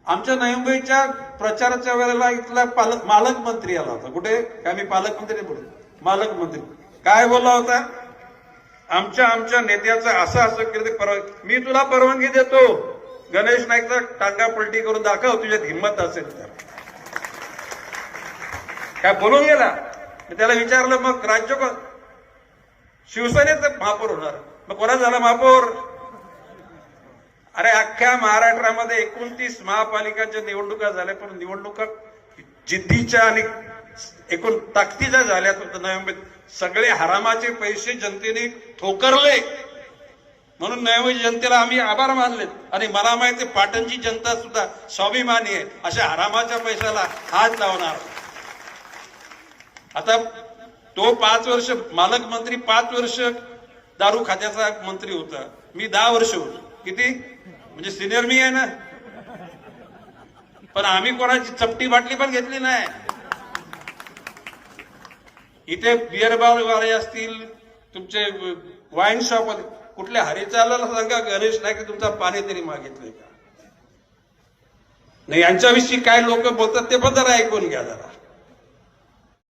आमच्या नवी मुंबईच्या प्रचाराच्या वेळेला इथला पालकमंत्री आला होता. कुठे काय मी पालकमंत्री बोलतो, मालकमंत्री काय बोलला होता, आमच्या नेत्याचं असं केलं, मी तुला परवानगी देतो, गणेश नाईकचा टांगा पलटी करून दाखव, तुझ्यात हिंमत असेल तर. काय बोलून गेला. मी त्याला विचारलं मग राज्य शिवसेनेचं महापौर होणार, मग कोणा झाला महापौर? अरे अख्ख्या महाराष्ट्रामध्ये 29 महापालिकांच्या निवडणुका झाल्या, पण निवडणुका जिद्दीच्या आणि एकूण ताकदीच्या झाल्या. नवी मुंबईत सगळे हरामाचे पैसे जनतेने ठोकरले, म्हणून नवी मुंबई जनतेला आम्ही आभार मानले. आणि मला माहिती पाटणची जनता सुद्धा स्वाभिमानी आहे, अशा हरामाच्या पैशाला हात लावणार. आता तो 5 वर्ष मालकमंत्री, 5 वर्ष दारू खात्याचा मंत्री होता, मी 10 वर्ष होतो. किती म्हणजे सिनियर मी आहे ना. पण आम्ही कोणाची चपटी बाटली पण घेतली नाही. इथे बिअर बार वाले असतील, तुमचे वाईन शॉप, कुठल्या हरिचालाला सांगा गणेश नाईक तुमचा पाणी तरी मागितलंय का? नाही, यांच्याविषयी काय लोक बोलतात ते पण जरा ऐकून घ्या जरा.